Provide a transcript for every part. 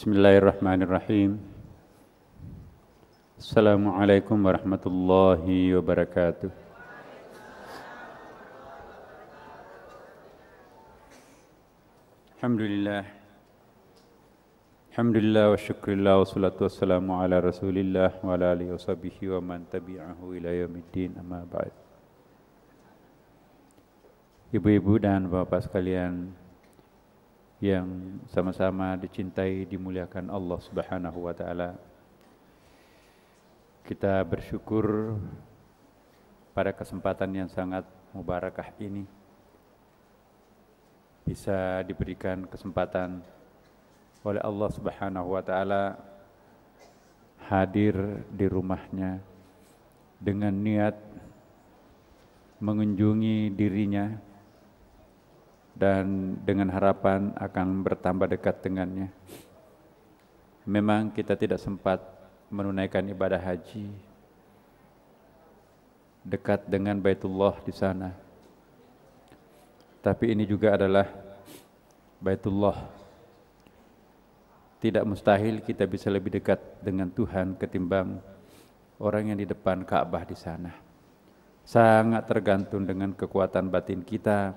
Bismillahirrahmanirrahim. Assalamualaikum warahmatullahi wabarakatuh. Alhamdulillah. Alhamdulillah wa syukurillah wa salatu wassalamu ala rasulillah wa ala alihi wa sahbihi wa man tabi'ahu ila yaumiddin amma ba'd. Ibu-ibu dan bapak sekalian yang sama-sama dicintai, dimuliakan Allah Subhanahu wa ta'ala, kita bersyukur pada kesempatan yang sangat mubarakah ini bisa diberikan kesempatan oleh Allah Subhanahu wa ta'ala hadir di rumahnya dengan niat mengunjungi dirinya dan dengan harapan akan bertambah dekat dengannya. Memang kita tidak sempat menunaikan ibadah haji dekat dengan Baitullah di sana. Tapi ini juga adalah Baitullah. Tidak mustahil kita bisa lebih dekat dengan Tuhan ketimbang orang yang di depan Ka'bah di sana. Sangat tergantung dengan kekuatan batin kita,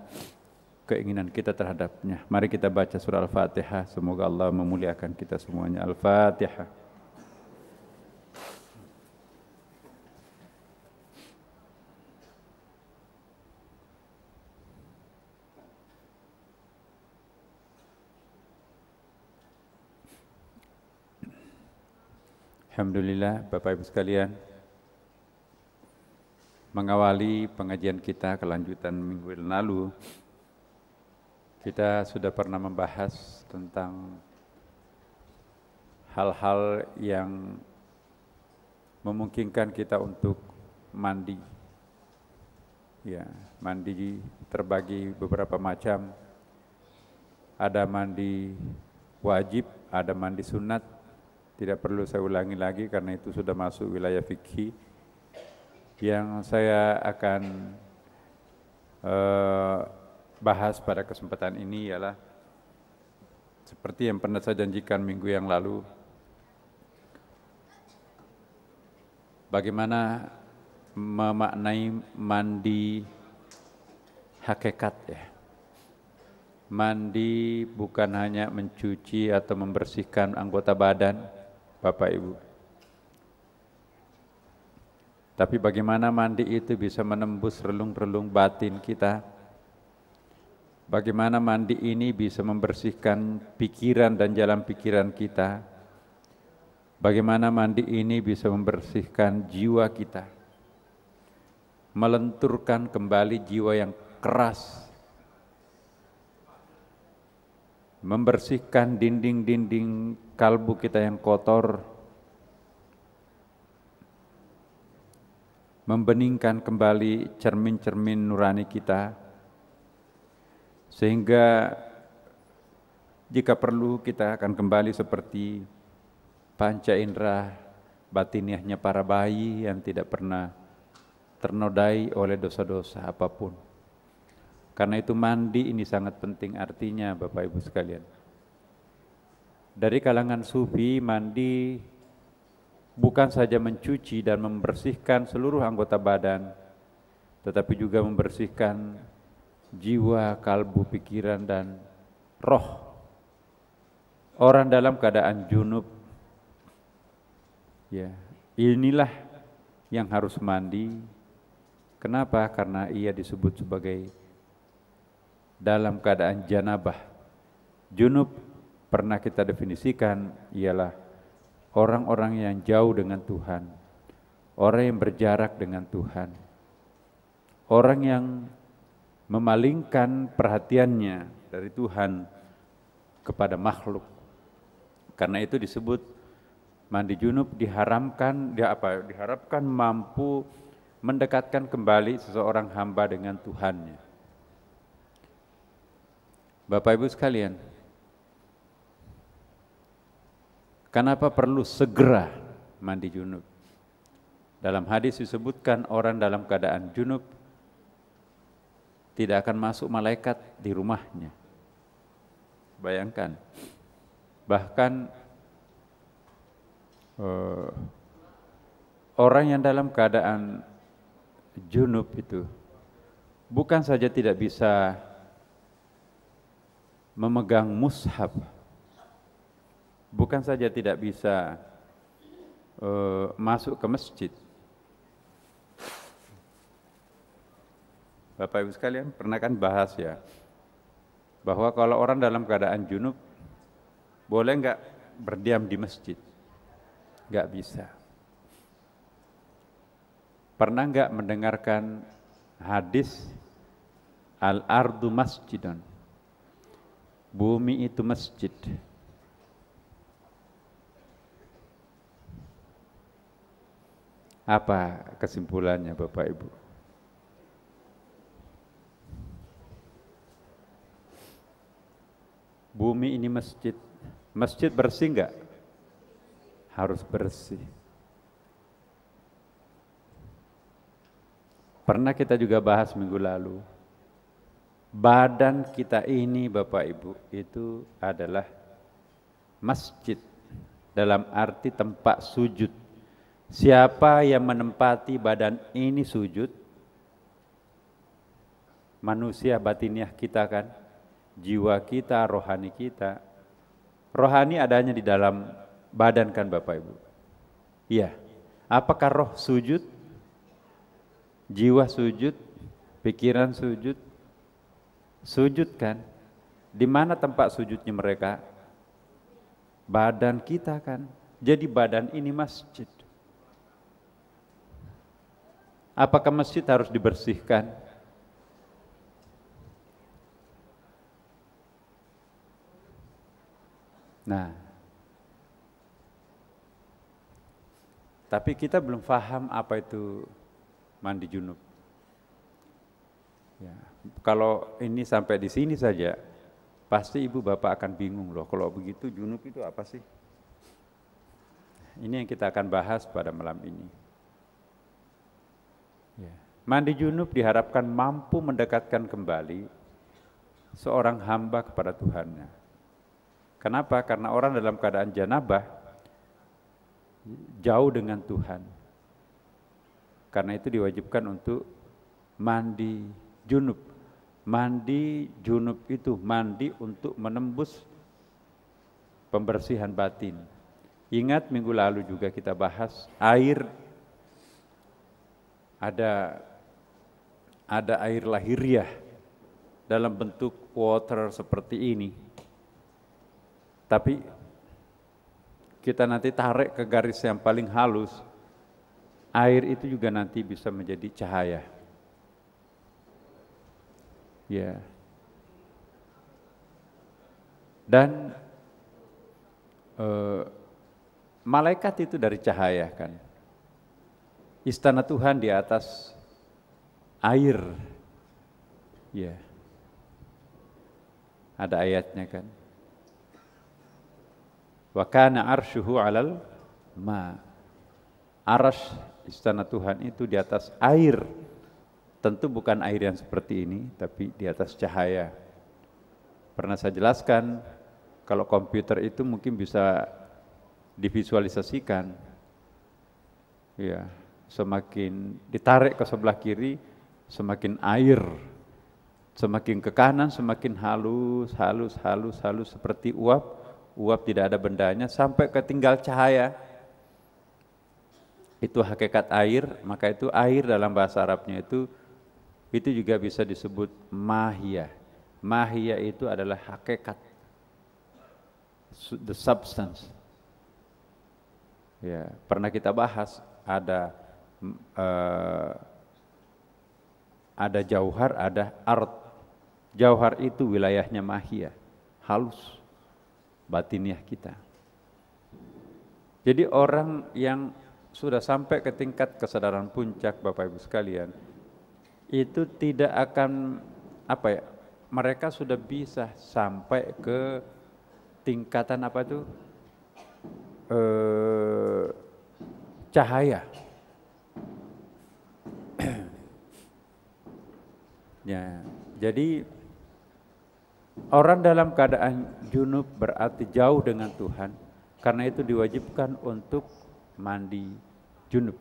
keinginan kita terhadapnya. Mari kita baca surah Al-Fatihah. Semoga Allah memuliakan kita semuanya. Al-Fatihah. Alhamdulillah, Bapak Ibu sekalian, mengawali pengajian kita kelanjutan minggu lalu, kita sudah pernah membahas tentang hal-hal yang memungkinkan kita untuk mandi. Ya, mandi terbagi beberapa macam. Ada mandi wajib, ada mandi sunat. Tidak perlu saya ulangi lagi karena itu sudah masuk wilayah fikih. Yang saya akan bahas pada kesempatan ini ialah seperti yang pernah saya janjikan minggu yang lalu, bagaimana memaknai mandi hakikat ya. Mandi bukan hanya mencuci atau membersihkan anggota badan, Bapak Ibu, tapi bagaimana mandi itu bisa menembus relung-relung batin kita. Bagaimana mandi ini bisa membersihkan pikiran dan jalan pikiran kita. Bagaimana mandi ini bisa membersihkan jiwa kita. Melenturkan kembali jiwa yang keras. Membersihkan dinding-dinding kalbu kita yang kotor. Membeningkan kembali cermin-cermin nurani kita. Sehingga jika perlu kita akan kembali seperti panca indera batiniahnya para bayi yang tidak pernah ternodai oleh dosa-dosa apapun. Karena itu mandi ini sangat penting artinya Bapak Ibu sekalian. Dari kalangan sufi, mandi bukan saja mencuci dan membersihkan seluruh anggota badan, tetapi juga membersihkan jiwa, kalbu, pikiran, dan roh. Orang dalam keadaan junub, ya, inilah yang harus mandi. Kenapa? Karena ia disebut sebagai dalam keadaan janabah. Junub pernah kita definisikan ialah orang-orang yang jauh dengan Tuhan, orang yang berjarak dengan Tuhan, orang yang memalingkan perhatiannya dari Tuhan kepada makhluk. Karena itu disebut mandi junub diharapkan mampu mendekatkan kembali seseorang hamba dengan Tuhannya. Bapak Ibu sekalian, kenapa perlu segera mandi junub? Dalam hadis disebutkan orang dalam keadaan junub tidak akan masuk malaikat di rumahnya. Bayangkan, bahkan eh, orang yang dalam keadaan junub itu bukan saja tidak bisa memegang mushaf, bukan saja tidak bisa masuk ke masjid. Bapak Ibu sekalian pernah kan bahas ya, bahwa kalau orang dalam keadaan junub boleh nggak berdiam di masjid? Nggak bisa. Pernah nggak mendengarkan hadis al-ardu masjidun, bumi itu masjid? Apa kesimpulannya Bapak Ibu? Bumi ini masjid. Masjid bersih enggak? Harus bersih. Pernah kita juga bahas minggu lalu, badan kita ini Bapak Ibu itu adalah masjid dalam arti tempat sujud. Siapa yang menempati badan ini sujud? Manusia batiniah kita kan, jiwa kita, rohani kita. Rohani adanya di dalam badan kan Bapak Ibu? Iya. Apakah roh sujud? Jiwa sujud? Pikiran sujud? Sujud kan? Di mana tempat sujudnya mereka? Badan kita kan. Jadi badan ini masjid. Apakah masjid harus dibersihkan? Nah, tapi kita belum paham apa itu mandi junub. Ya, kalau ini sampai di sini saja, pasti ibu bapak akan bingung loh. Kalau begitu junub itu apa sih? Ini yang kita akan bahas pada malam ini. Ya. Mandi junub diharapkan mampu mendekatkan kembali seorang hamba kepada Tuhannya. Kenapa? Karena orang dalam keadaan janabah jauh dengan Tuhan. Karena itu diwajibkan untuk mandi junub. Mandi junub itu mandi untuk menembus pembersihan batin. Ingat minggu lalu juga kita bahas air, ada air lahiriah dalam bentuk water seperti ini. Tapi kita nanti tarik ke garis yang paling halus, air itu juga nanti bisa menjadi cahaya. Ya. Dan malaikat itu dari cahaya kan. Istana Tuhan di atas air. Ya. Ada ayatnya kan. Wa kana arsyuhu 'alal ma. Arasy istana Tuhan itu di atas air. Tentu bukan air yang seperti ini, tapi di atas cahaya. Pernah saya jelaskan, kalau komputer itu mungkin bisa divisualisasikan. Ya, semakin ditarik ke sebelah kiri, semakin air. Semakin ke kanan, semakin halus seperti uap. Uap tidak ada bendanya sampai ketinggal cahaya. Itu hakikat air, maka itu air dalam bahasa Arabnya itu juga bisa disebut mahiyah. Mahiyah itu adalah hakikat, the substance. Ya, pernah kita bahas ada jauhar, ada ard. Jauhar itu wilayahnya mahiyah, halus, batiniah kita. Jadi orang yang sudah sampai ke tingkat kesadaran puncak Bapak Ibu sekalian, itu tidak akan mereka sudah bisa sampai ke tingkatan cahaya. Ya, jadi orang dalam keadaan junub berarti jauh dengan Tuhan. Karena itu diwajibkan untuk mandi junub.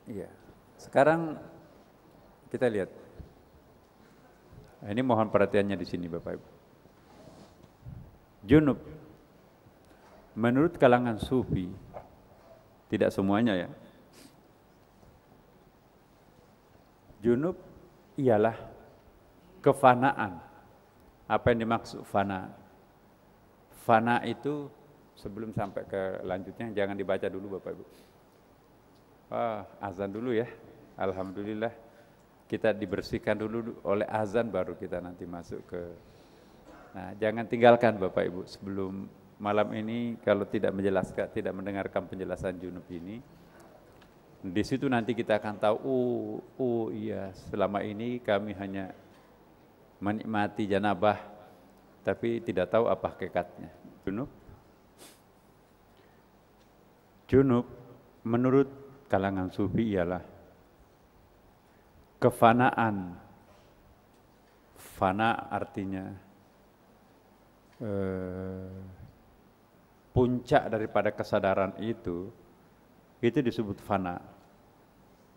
Iya. Sekarang kita lihat. Nah, ini mohon perhatiannya di sini Bapak Ibu. Junub menurut kalangan sufi, tidak semuanya ya. Junub ialah kefanaan. Apa yang dimaksud fana? Fana itu sebelum sampai ke lanjutnya jangan dibaca dulu Bapak Ibu. Azan dulu ya. Alhamdulillah kita dibersihkan dulu oleh azan baru kita nanti masuk ke. Nah, jangan tinggalkan Bapak Ibu sebelum malam ini kalau tidak menjelaskan, tidak mendengarkan penjelasan junub ini. Di situ nanti kita akan tahu, oh iya, selama ini kami hanya menikmati janabah, tapi tidak tahu apa hakikatnya. Junub menurut kalangan sufi ialah kefanaan. Fana artinya puncak daripada kesadaran itu disebut fana.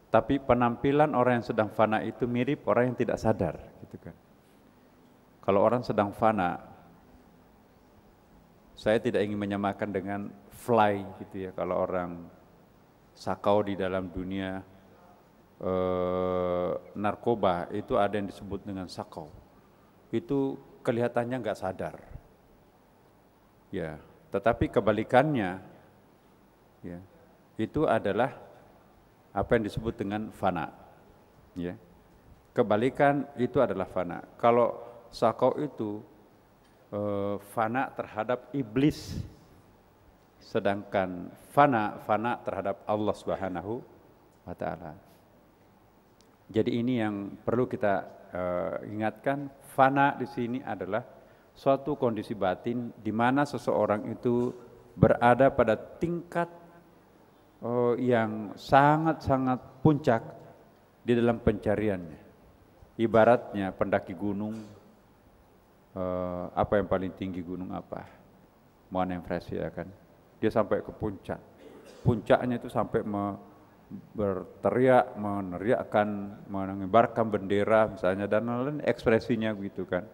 Tapi penampilan orang yang sedang fana itu mirip orang yang tidak sadar, gitu kan. Kalau orang sedang fana, saya tidak ingin menyamakan dengan fly gitu ya. Kalau orang sakau di dalam dunia narkoba itu ada yang disebut dengan sakau. Itu kelihatannya nggak sadar. Ya, tetapi kebalikannya ya, itu adalah apa yang disebut dengan fana. Ya. Kebalikan itu adalah fana. Kalau sakau itu fana terhadap iblis, sedangkan fana terhadap Allah Subhanahu wa Ta'ala. Jadi ini yang perlu kita ingatkan, fana di sini adalah suatu kondisi batin di mana seseorang itu berada pada tingkat yang sangat-sangat puncak di dalam pencariannya. Ibaratnya pendaki gunung, apa yang paling tinggi gunung apa? Mount Everest ya kan. Dia sampai ke puncak. Puncaknya itu sampai berteriak, meneriakkan, mengibarkan bendera misalnya dan lain-lain ekspresinya gitu kan.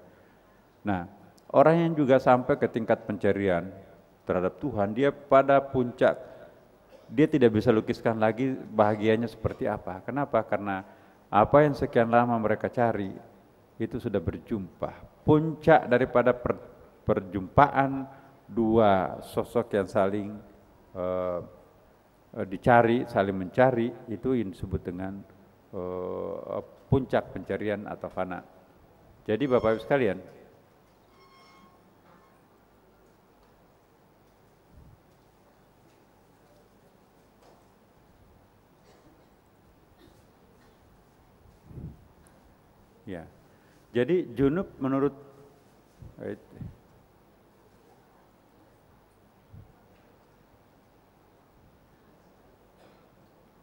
Nah, orang yang juga sampai ke tingkat pencarian terhadap Tuhan, dia pada puncak, dia tidak bisa lukiskan lagi bahagianya seperti apa. Kenapa? Karena apa yang sekian lama mereka cari itu sudah berjumpa. Puncak daripada perjumpaan dua sosok yang saling dicari, saling mencari, itu yang disebut dengan puncak pencarian atau fana. Jadi Bapak Ibu sekalian, ya. Jadi junub menurut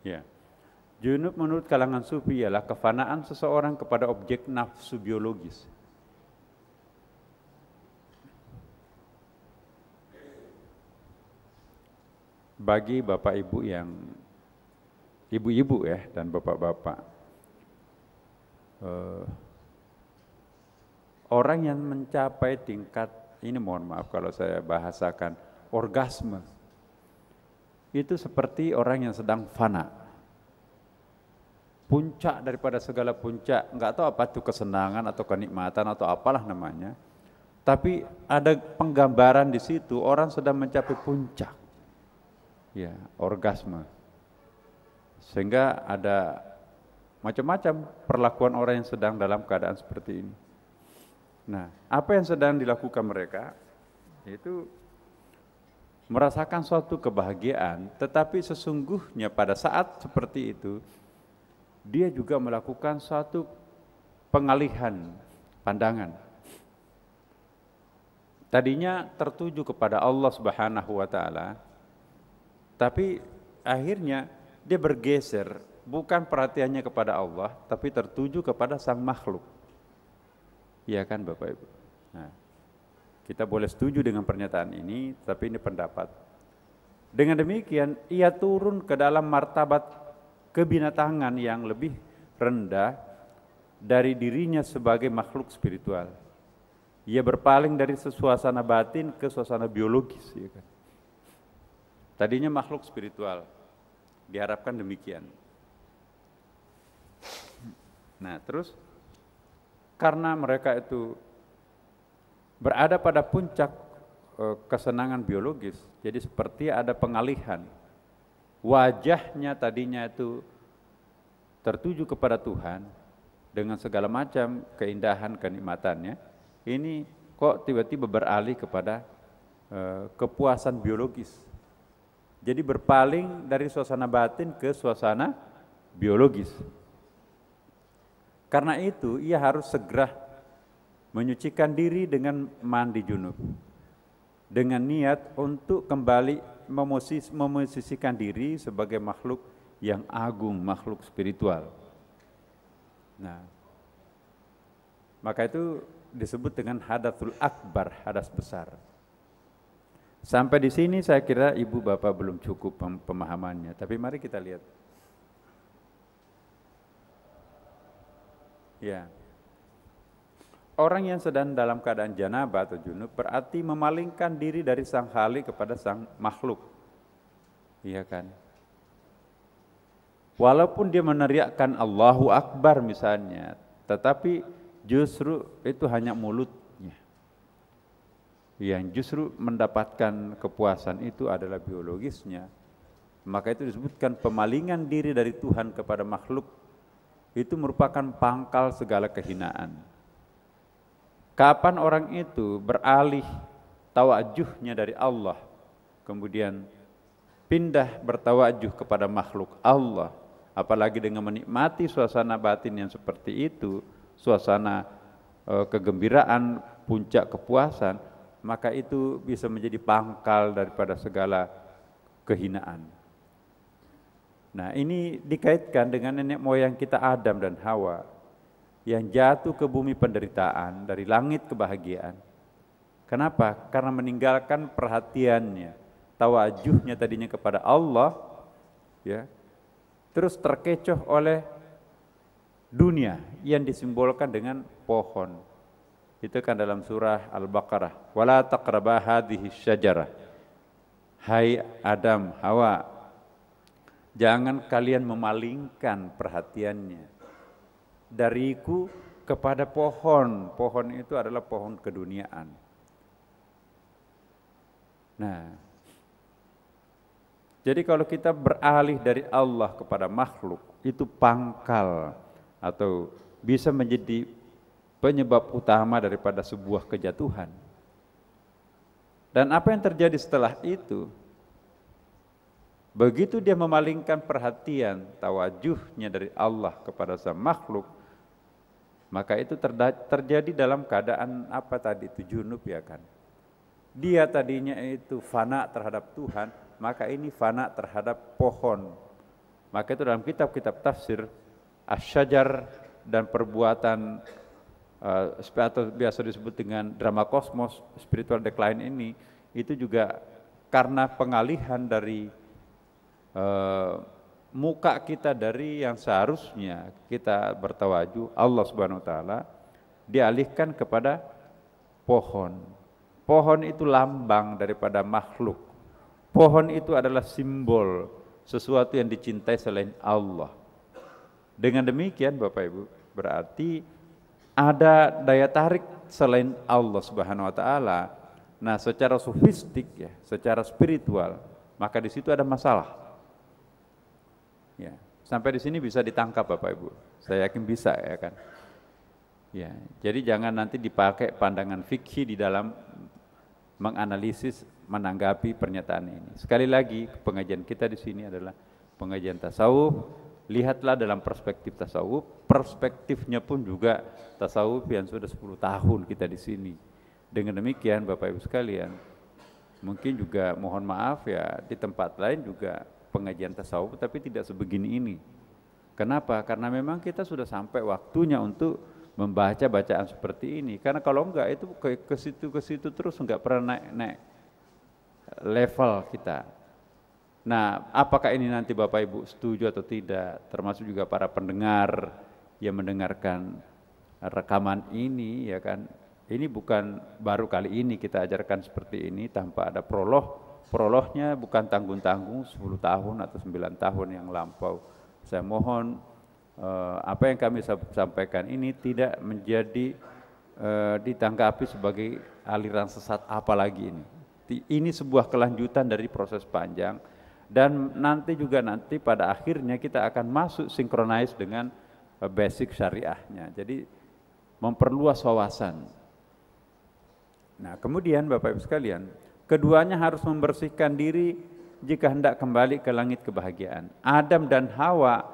ya. Junub menurut kalangan sufi ialah kefanaan seseorang kepada objek nafsu biologis. Bagi Bapak Ibu yang ibu-ibu ya dan bapak-bapak, orang yang mencapai tingkat, ini mohon maaf kalau saya bahasakan, orgasme, itu seperti orang yang sedang fana. Puncak daripada segala puncak, nggak tahu apa itu kesenangan atau kenikmatan atau apalah namanya, tapi ada penggambaran di situ orang sedang mencapai puncak, ya orgasme, sehingga ada macam-macam perlakuan orang yang sedang dalam keadaan seperti ini. Nah, apa yang sedang dilakukan mereka itu merasakan suatu kebahagiaan, tetapi sesungguhnya pada saat seperti itu dia juga melakukan suatu pengalihan pandangan. Tadinya tertuju kepada Allah Subhanahu wa Ta'ala, tapi akhirnya dia bergeser, bukan perhatiannya kepada Allah, tapi tertuju kepada sang makhluk. Iya kan Bapak Ibu? Nah, kita boleh setuju dengan pernyataan ini, tapi ini pendapat. Dengan demikian ia turun ke dalam martabat kebinatangan yang lebih rendah dari dirinya sebagai makhluk spiritual. Ia berpaling dari suasana batin ke suasana biologis, ya kan? Tadinya makhluk spiritual, diharapkan demikian. Nah, terus karena mereka itu berada pada puncak kesenangan biologis, jadi seperti ada pengalihan. Wajahnya tadinya itu tertuju kepada Tuhan dengan segala macam keindahan kenikmatannya, ini kok tiba-tiba beralih kepada kepuasan biologis. Jadi berpaling dari suasana batin ke suasana biologis. Karena itu ia harus segera menyucikan diri dengan mandi junub, dengan niat untuk kembali memosisikan diri sebagai makhluk yang agung, makhluk spiritual. Nah, maka itu disebut dengan hadatsul akbar, hadas besar. Sampai di sini saya kira ibu bapak belum cukup pemahamannya, tapi mari kita lihat. Ya, orang yang sedang dalam keadaan janabah atau junub berarti memalingkan diri dari sang khalik kepada sang makhluk, iya kan? Walaupun dia meneriakkan Allahu Akbar misalnya, tetapi justru itu hanya mulutnya. Yang justru mendapatkan kepuasan itu adalah biologisnya. Maka itu disebutkan pemalingan diri dari Tuhan kepada makhluk itu merupakan pangkal segala kehinaan. Kapan orang itu beralih tawajuhnya dari Allah, kemudian pindah bertawajuh kepada makhluk Allah, apalagi dengan menikmati suasana batin yang seperti itu, suasana kegembiraan, puncak kepuasan, maka itu bisa menjadi pangkal daripada segala kehinaan. Nah, ini dikaitkan dengan nenek moyang kita Adam dan Hawa yang jatuh ke bumi penderitaan dari langit kebahagiaan. Kenapa? Karena meninggalkan perhatiannya, tawajuhnya tadinya kepada Allah, ya, terus terkecoh oleh dunia yang disimbolkan dengan pohon. Itu kan dalam surah Al-Baqarah. Wala taqraba hadhihi syajarah. Hai Adam, Hawa, jangan kalian memalingkan perhatiannya dariku kepada pohon. Pohon itu adalah pohon keduniaan. Nah, jadi kalau kita beralih dari Allah kepada makhluk, itu pangkal atau bisa menjadi penyebab utama daripada sebuah kejatuhan. Dan apa yang terjadi setelah itu? Begitu dia memalingkan perhatian, tawajuhnya dari Allah kepada sang makhluk, maka itu terjadi dalam keadaan apa tadi itu junub, ya kan? Dia tadinya itu fana terhadap Tuhan, maka ini fana terhadap pohon. Maka itu dalam kitab-kitab tafsir asyajar dan perbuatan atau biasa disebut dengan drama kosmos, spiritual decline ini, itu juga karena pengalihan dari muka kita dari yang seharusnya kita bertawajuh Allah Subhanahu wa taala, dialihkan kepada pohon. Pohon itu lambang daripada makhluk. Pohon itu adalah simbol sesuatu yang dicintai selain Allah. Dengan demikian Bapak Ibu, berarti ada daya tarik selain Allah Subhanahu wa taala. Nah, secara sofistik ya, secara spiritual, maka di situ ada masalah. Ya, sampai di sini bisa ditangkap Bapak Ibu. Saya yakin bisa, ya kan. Ya, jadi jangan nanti dipakai pandangan fikih di dalam menganalisis, menanggapi pernyataan ini. Sekali lagi, pengajian kita di sini adalah pengajian tasawuf. Lihatlah dalam perspektif tasawuf, perspektifnya pun juga tasawuf yang sudah 10 tahun kita di sini. Dengan demikian Bapak Ibu sekalian, mungkin juga mohon maaf ya, di tempat lain juga pengajian tasawuf tapi tidak sebegini ini. Kenapa? Karena memang kita sudah sampai waktunya untuk membaca bacaan seperti ini. Karena kalau enggak itu ke situ terus enggak pernah naik level kita. Nah, apakah ini nanti Bapak Ibu setuju atau tidak, termasuk juga para pendengar yang mendengarkan rekaman ini, ya kan. Ini bukan baru kali ini kita ajarkan seperti ini tanpa ada prolognya bukan tanggung-tanggung 10 tahun atau 9 tahun yang lampau. Saya mohon apa yang kami sampaikan ini tidak menjadi ditanggapi sebagai aliran sesat apalagi ini. Ini sebuah kelanjutan dari proses panjang dan nanti pada akhirnya kita akan masuk sinkronize dengan basic syariahnya. Jadi memperluas wawasan. Nah, kemudian Bapak Ibu sekalian, keduanya harus membersihkan diri jika hendak kembali ke langit kebahagiaan. Adam dan Hawa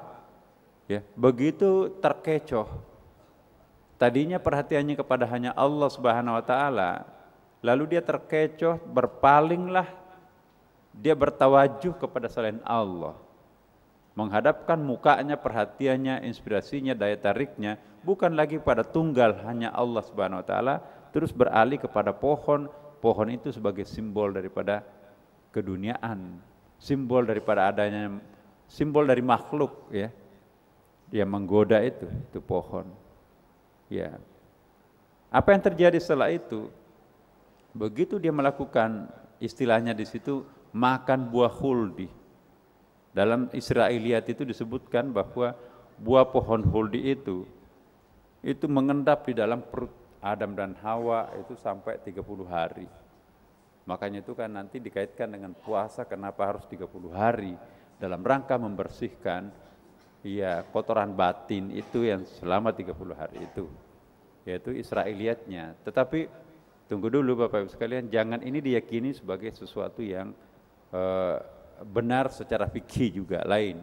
ya, begitu terkecoh. Tadinya perhatiannya kepada hanya Allah Subhanahu wa taala, lalu dia terkecoh, berpalinglah, dia bertawajuh kepada selain Allah. Menghadapkan mukanya, perhatiannya, inspirasinya, daya tariknya bukan lagi pada tunggal hanya Allah Subhanahu wa taala, terus beralih kepada pohon. Pohon itu sebagai simbol daripada keduniaan, simbol daripada adanya, simbol dari makhluk ya. Dia menggoda itu pohon. Ya. Apa yang terjadi setelah itu? Begitu dia melakukan istilahnya di situ makan buah khuldi. Dalam Israiliyat itu disebutkan bahwa buah pohon khuldi itu mengendap di dalam perut Adam dan Hawa itu sampai 30 hari. Makanya itu kan nanti dikaitkan dengan puasa, kenapa harus 30 hari dalam rangka membersihkan ya kotoran batin itu yang selama 30 hari itu, yaitu Israiliyatnya. Tetapi tunggu dulu Bapak Ibu sekalian, jangan ini diyakini sebagai sesuatu yang benar secara fikih juga lain.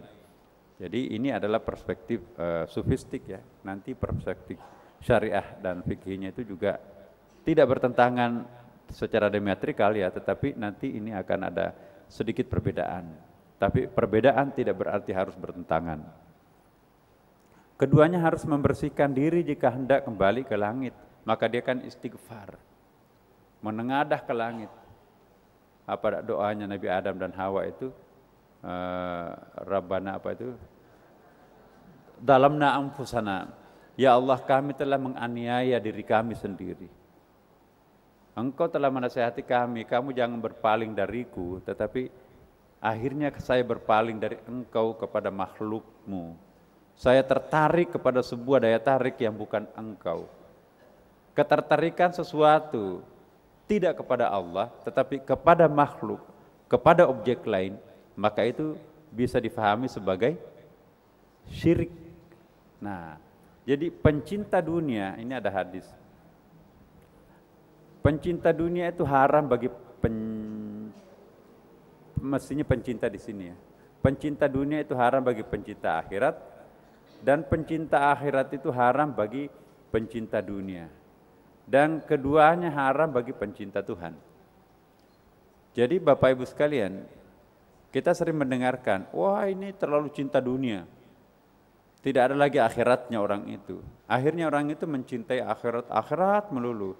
Jadi ini adalah perspektif sufistik ya. Nanti perspektif syariah dan fikihnya itu juga tidak bertentangan secara diametrikal ya, tetapi nanti ini akan ada sedikit perbedaan. Tapi perbedaan tidak berarti harus bertentangan. Keduanya harus membersihkan diri jika hendak kembali ke langit, maka dia kan istighfar, menengadah ke langit. Apa doanya Nabi Adam dan Hawa itu? Rabbana apa itu? Dalamna anfusana. Ya Allah, kami telah menganiaya diri kami sendiri. Engkau telah menasihati kami, kamu jangan berpaling dariku, tetapi akhirnya saya berpaling dari engkau kepada makhlukmu. Saya tertarik kepada sebuah daya tarik yang bukan engkau. Ketertarikan sesuatu tidak kepada Allah, tetapi kepada makhluk, kepada objek lain, maka itu bisa difahami sebagai syirik. Nah, jadi pencinta dunia, ini ada hadis. Pencinta dunia itu haram bagi mestinya pencinta di sini ya. Pencinta dunia itu haram bagi pencinta akhirat, dan pencinta akhirat itu haram bagi pencinta dunia. Dan keduanya haram bagi pencinta Tuhan. Jadi Bapak Ibu sekalian, kita sering mendengarkan, wah ini terlalu cinta dunia. Tidak ada lagi akhiratnya orang itu. Akhirnya orang itu mencintai akhirat melulu.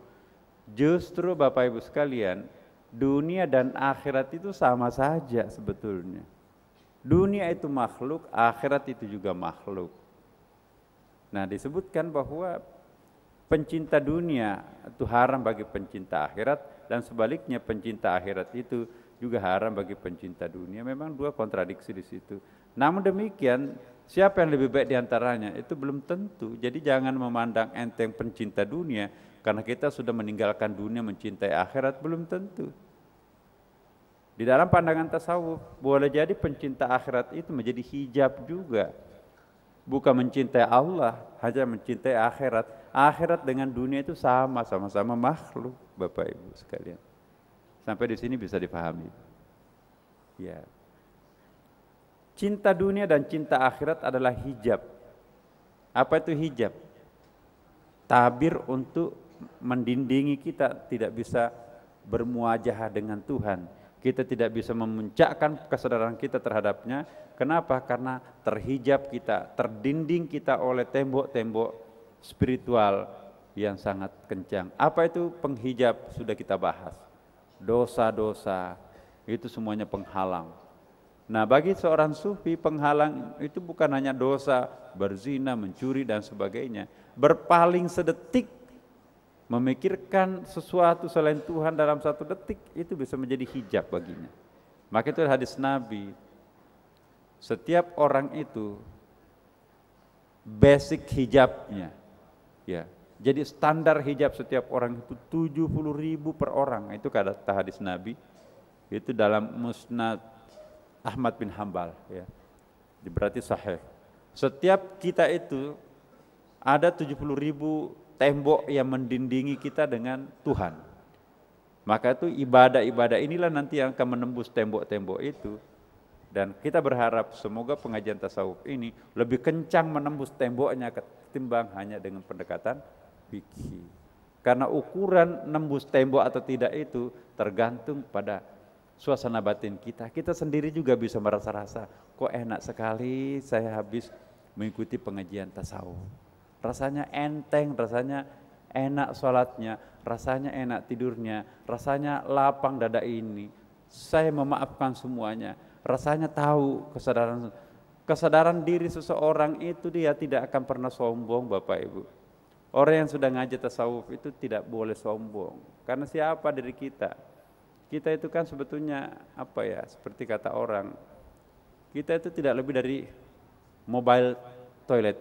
Justru Bapak Ibu sekalian, dunia dan akhirat itu sama saja sebetulnya. Dunia itu makhluk, akhirat itu juga makhluk. Nah, disebutkan bahwa pencinta dunia itu haram bagi pencinta akhirat, dan sebaliknya pencinta akhirat itu juga haram bagi pencinta dunia. Memang dua kontradiksi di situ. Namun demikian, siapa yang lebih baik diantaranya itu belum tentu. Jadi jangan memandang enteng pencinta dunia karena kita sudah meninggalkan dunia mencintai akhirat, belum tentu. Di dalam pandangan tasawuf boleh jadi pencinta akhirat itu menjadi hijab juga. Bukan mencintai Allah, hanya mencintai akhirat. Akhirat dengan dunia itu sama-sama makhluk, Bapak Ibu sekalian. Sampai di sini bisa dipahami. Ya. Cinta dunia dan cinta akhirat adalah hijab. Apa itu hijab? Tabir untuk mendindingi kita tidak bisa bermuajahah dengan Tuhan. Kita tidak bisa memuncakkan kesadaran kita terhadapnya. Kenapa? Karena terhijab kita, terdinding kita oleh tembok-tembok spiritual yang sangat kencang. Apa itu penghijab? Sudah kita bahas. Dosa-dosa itu semuanya penghalang. Nah, bagi seorang sufi penghalang itu bukan hanya dosa, berzina, mencuri dan sebagainya. Berpaling sedetik memikirkan sesuatu selain Tuhan dalam satu detik itu bisa menjadi hijab baginya. Maka itu hadis Nabi. Setiap orang itu basic hijabnya, ya. Jadi standar hijab setiap orang itu 70.000 per orang. Itu kata hadis Nabi. Itu dalam Musnad Ahmad bin Hambal, ya. Berarti sahih. Setiap kita itu ada 70.000 tembok yang mendindingi kita dengan Tuhan. Maka itu ibadah-ibadah inilah nanti yang akan menembus tembok-tembok itu. Dan kita berharap semoga pengajian tasawuf ini lebih kencang menembus temboknya ketimbang hanya dengan pendekatan fikih. Karena ukuran nembus tembok atau tidak itu tergantung pada suasana batin kita. Kita sendiri juga bisa merasa-rasa, kok enak sekali saya habis mengikuti pengajian tasawuf. Rasanya enteng, rasanya enak sholatnya, rasanya enak tidurnya, rasanya lapang dada ini. Saya memaafkan semuanya. Rasanya tahu kesadaran diri seseorang itu dia tidak akan pernah sombong, Bapak Ibu. Orang yang sudah ngaji tasawuf itu tidak boleh sombong. Karena siapa diri kita? Kita itu kan sebetulnya apa ya? Seperti kata orang, kita itu tidak lebih dari mobile toilet.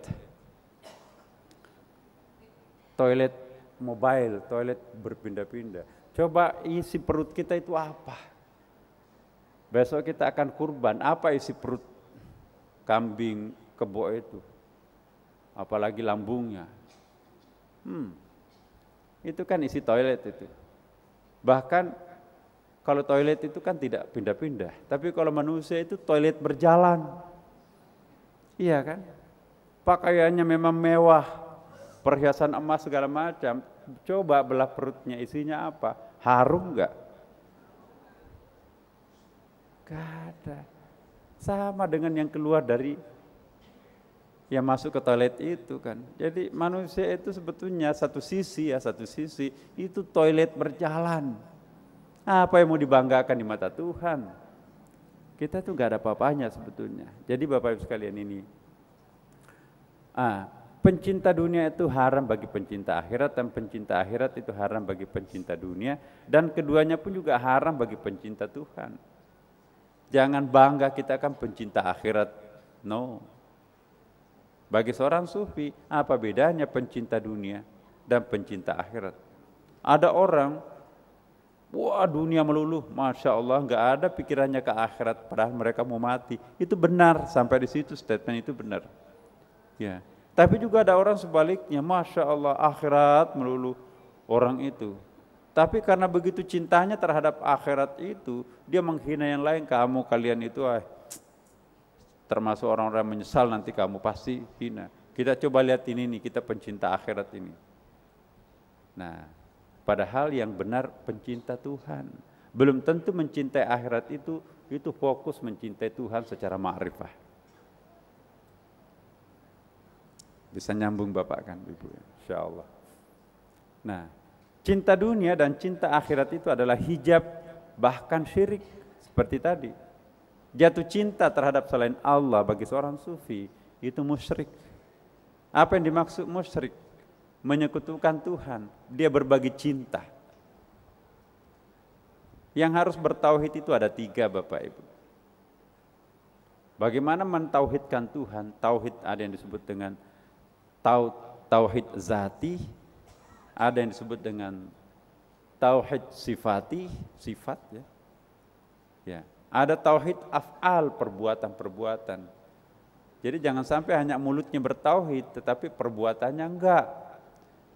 Toilet mobile, toilet berpindah-pindah. Coba isi perut kita itu apa? Besok kita akan kurban, apa isi perut kambing kebo itu? Apalagi lambungnya. Itu kan isi toilet itu. Bahkan kalau toilet itu kan tidak pindah-pindah, tapi kalau manusia itu toilet berjalan. Iya kan? Pakaiannya memang mewah, perhiasan emas segala macam. Coba belah perutnya isinya apa? Harum enggak? Gak ada. Sama dengan yang keluar dari yang masuk ke toilet itu kan. Jadi manusia itu sebetulnya satu sisi itu toilet berjalan. Apa yang mau dibanggakan di mata Tuhan? Kita tuh gak ada apa-apanya sebetulnya. Jadi Bapak Ibu sekalian ini, pencinta dunia itu haram bagi pencinta akhirat, dan pencinta akhirat itu haram bagi pencinta dunia, dan keduanya pun juga haram bagi pencinta Tuhan. Jangan bangga kita kan pencinta akhirat. No. Bagi seorang sufi, apa bedanya pencinta dunia dan pencinta akhirat? Ada orang, wah dunia melulu, Masya Allah, nggak ada pikirannya ke akhirat, padahal mereka mau mati. Itu benar, sampai di situ statement itu benar. Ya. Tapi juga ada orang sebaliknya, Masya Allah, akhirat melulu orang itu. Tapi karena begitu cintanya terhadap akhirat itu, dia menghina yang lain. Kalian itu termasuk orang-orang menyesal, nanti kamu pasti hina. Kita coba lihat ini nih, kita pencinta akhirat ini. Nah, padahal yang benar pencinta Tuhan. Belum tentu mencintai akhirat itu fokus mencintai Tuhan secara ma'rifah. Bisa nyambung Bapak kan Ibu, insya Allah. Nah, cinta dunia dan cinta akhirat itu adalah hijab, bahkan syirik. Seperti tadi, jatuh cinta terhadap selain Allah bagi seorang sufi itu musyrik. Apa yang dimaksud musyrik? Menyekutukan Tuhan, dia berbagi cinta. Yang harus bertauhid itu ada 3 Bapak Ibu. Bagaimana mentauhidkan Tuhan? Tauhid ada yang disebut dengan tauhid zati, ada yang disebut dengan tauhid sifati, sifat ya. Ya, ada tauhid af'al, perbuatan-perbuatan. Jadi jangan sampai hanya mulutnya bertauhid tetapi perbuatannya enggak.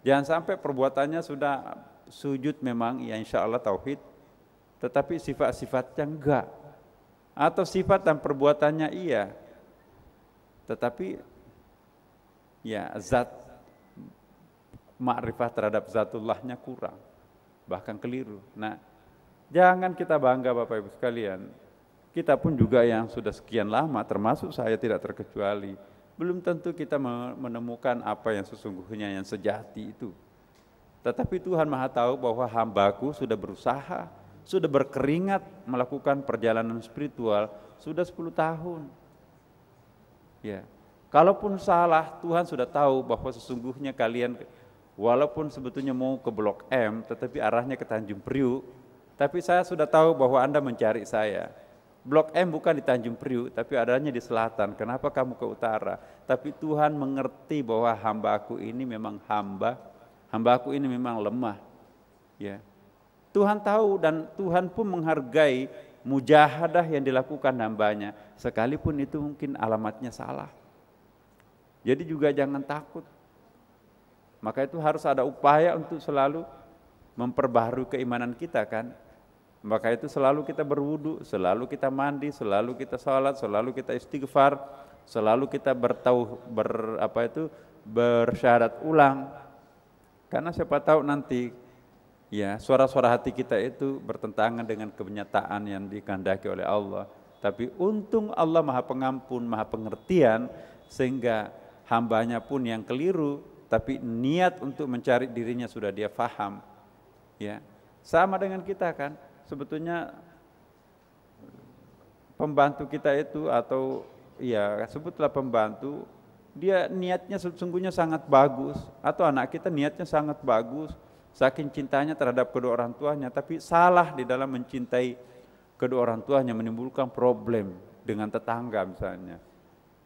Jangan sampai perbuatannya sudah sujud memang ya insyaallah tauhid, tetapi sifat-sifatnya enggak. Atau sifat dan perbuatannya iya, tetapi ya zat ma'rifah terhadap zatullahnya kurang, bahkan keliru. Nah, jangan kita bangga Bapak Ibu sekalian. Kita pun juga yang sudah sekian lama, termasuk saya tidak terkecuali, belum tentu kita menemukan apa yang sesungguhnya yang sejati itu. Tetapi Tuhan Maha tahu bahwa hambaku sudah berusaha, sudah berkeringat melakukan perjalanan spiritual sudah 10 tahun. Ya. Kalaupun salah, Tuhan sudah tahu bahwa sesungguhnya kalian walaupun sebetulnya mau ke Blok M tetapi arahnya ke Tanjung Priuk, tapi saya sudah tahu bahwa Anda mencari saya. Blok M bukan di Tanjung Priuk, tapi adanya di selatan. Kenapa kamu ke utara? Tapi Tuhan mengerti bahwa hamba-Aku ini memang hamba-Aku ini memang lemah. Ya. Tuhan tahu dan Tuhan pun menghargai mujahadah yang dilakukan hambanya, sekalipun itu mungkin alamatnya salah. Jadi juga jangan takut. Maka itu harus ada upaya untuk selalu memperbaharui keimanan kita kan. Maka itu selalu kita berwudu, selalu kita mandi, selalu kita salat, selalu kita istighfar, selalu kita bersyahadat ulang. Karena siapa tahu nanti ya, suara-suara hati kita itu bertentangan dengan kenyataan yang dikehendaki oleh Allah. Tapi untung Allah Maha Pengampun, Maha Pengertian, sehingga hambanya pun yang keliru, tapi niat untuk mencari dirinya sudah dia faham. Ya, sama dengan kita kan, sebetulnya pembantu kita itu atau ya sebutlah pembantu, dia niatnya sesungguhnya sangat bagus, atau anak kita niatnya sangat bagus, saking cintanya terhadap kedua orang tuanya, tapi salah di dalam mencintai kedua orang tuanya, menimbulkan problem dengan tetangga misalnya.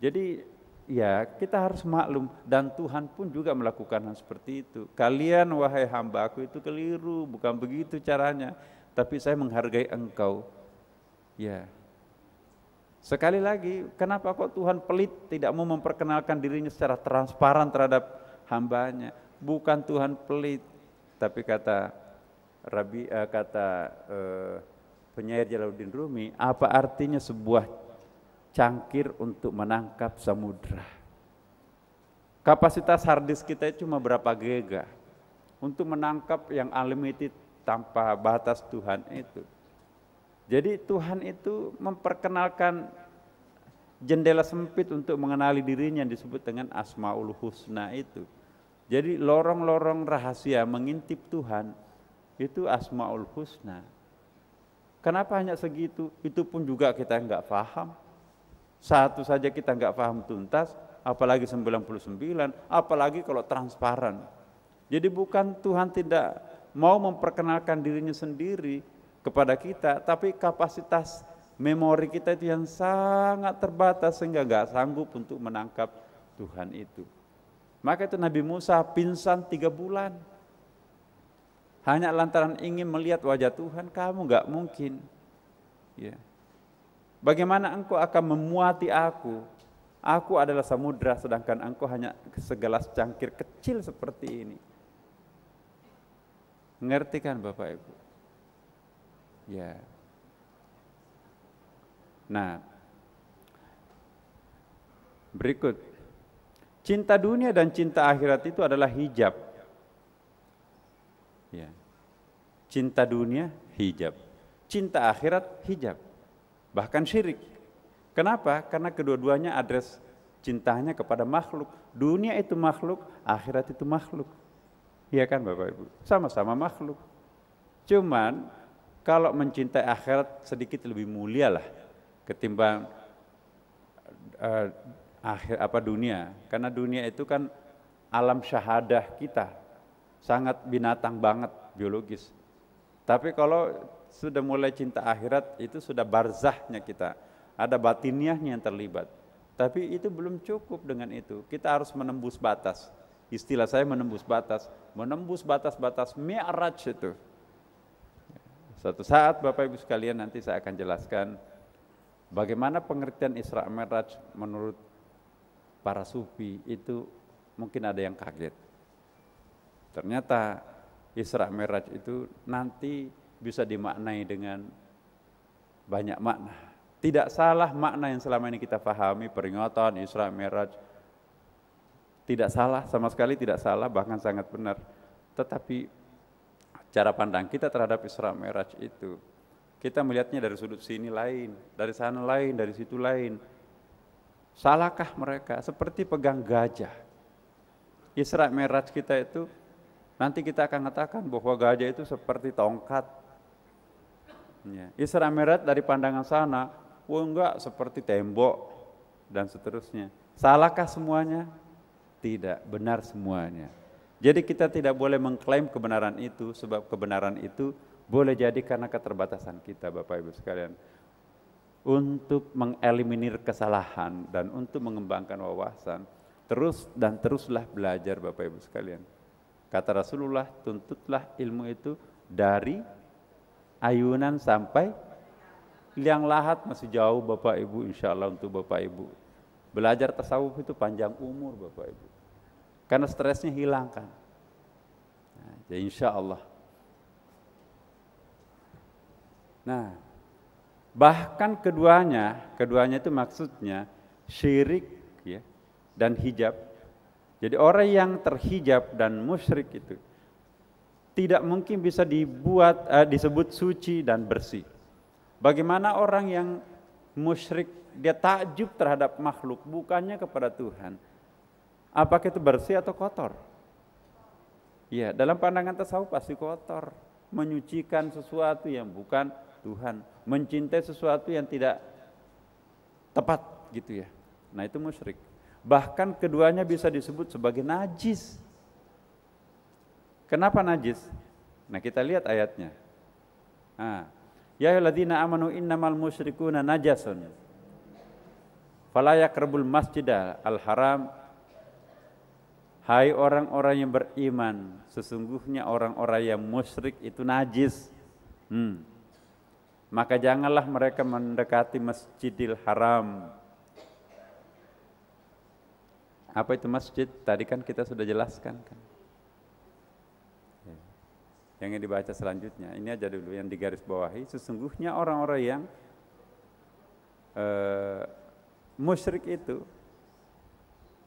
Jadi ya kita harus maklum, dan Tuhan pun juga melakukan hal seperti itu. Kalian wahai hamba-Aku itu keliru, bukan begitu caranya, tapi saya menghargai engkau. Ya. Sekali lagi, kenapa kok Tuhan pelit, tidak mau memperkenalkan dirinya secara transparan terhadap hambanya? Bukan Tuhan pelit, tapi kata penyair Jalaluddin Rumi, apa artinya sebuah cangkir untuk menangkap samudra? Kapasitas harddisk kita cuma berapa giga untuk menangkap yang unlimited tanpa batas Tuhan itu. Jadi Tuhan itu memperkenalkan jendela sempit untuk mengenali dirinya yang disebut dengan Asmaul Husna itu. Jadi lorong-lorong rahasia mengintip Tuhan itu Asmaul Husna. Kenapa hanya segitu? Itu pun juga kita enggak paham. Satu saja kita enggak paham tuntas, apalagi 99, apalagi kalau transparan. Jadi bukan Tuhan tidak mau memperkenalkan dirinya sendiri kepada kita, tapi kapasitas memori kita itu yang sangat terbatas sehingga enggak sanggup untuk menangkap Tuhan itu. Maka itu Nabi Musa pingsan 3 bulan. Hanya lantaran ingin melihat wajah Tuhan, kamu enggak mungkin. Ya. Bagaimana engkau akan memuati aku? Aku adalah samudra, sedangkan engkau hanya segelas cangkir kecil seperti ini. Ngerti kan Bapak Ibu? Ya. Nah, berikut. Cinta dunia dan cinta akhirat itu adalah hijab. Ya. Cinta dunia hijab, cinta akhirat hijab, bahkan syirik. Kenapa? Karena kedua-duanya address cintanya kepada makhluk. Dunia itu makhluk, akhirat itu makhluk. Iya kan Bapak Ibu? Sama-sama makhluk. Cuman kalau mencintai akhirat sedikit lebih mulia lah ketimbang dunia. Karena dunia itu kan alam syahadah kita, sangat binatang banget biologis. Tapi kalau sudah mulai cinta akhirat itu sudah barzahnya kita, ada batiniahnya yang terlibat. Tapi itu belum cukup dengan itu, kita harus menembus batas. Istilah saya menembus batas mi'raj itu. Suatu saat Bapak Ibu sekalian nanti saya akan jelaskan bagaimana pengertian Isra Mi'raj menurut para sufi itu. Mungkin ada yang kaget. Ternyata Isra Mi'raj itu nanti bisa dimaknai dengan banyak makna. Tidak salah makna yang selama ini kita pahami, peringatan Isra Mi'raj. Tidak salah, sama sekali tidak salah, bahkan sangat benar. Tetapi cara pandang kita terhadap Isra Mi'raj itu, kita melihatnya dari sudut sini lain, dari sana lain, dari situ lain. Salahkah mereka? Seperti pegang gajah. Isra Mi'raj kita itu, nanti kita akan katakan bahwa gajah itu seperti tongkat. Ya. Isra Mi'raj dari pandangan sana, wah enggak seperti tembok dan seterusnya. Salahkah semuanya? Tidak, benar semuanya. Jadi kita tidak boleh mengklaim kebenaran itu, sebab kebenaran itu boleh jadi karena keterbatasan kita, Bapak Ibu sekalian. Untuk mengeliminir kesalahan dan untuk mengembangkan wawasan, teruslah belajar, Bapak Ibu sekalian. Kata Rasulullah, tuntutlah ilmu itu dari ayunan sampai liang lahat. Masih jauh Bapak Ibu, insya Allah untuk Bapak Ibu. Belajar tasawuf itu panjang umur Bapak Ibu. Karena stresnya hilangkan. Nah, ya insya Allah. Nah, bahkan keduanya itu maksudnya syirik ya, dan hijab. Jadi orang yang terhijab dan musyrik itu tidak mungkin bisa disebut suci dan bersih. Bagaimana orang yang musyrik, dia takjub terhadap makhluk, bukannya kepada Tuhan. Apakah itu bersih atau kotor? Ya, dalam pandangan tasawuf pasti kotor. Menyucikan sesuatu yang bukan Tuhan, mencintai sesuatu yang tidak tepat gitu ya. Nah, itu musyrik. Bahkan keduanya bisa disebut sebagai najis. Kenapa najis? Nah, kita lihat ayatnya. Ya ayyuhalladzina amanu innamal musyrikuuna najasun fala yaqrabul masjidal haram. Hai orang-orang yang beriman, sesungguhnya orang-orang yang musyrik itu najis. Maka janganlah mereka mendekati Masjidil Haram. Apa itu masjid? Tadi kan kita sudah jelaskan kan. Yang dibaca selanjutnya, ini aja dulu yang digaris bawahi. Sesungguhnya orang-orang yang musyrik itu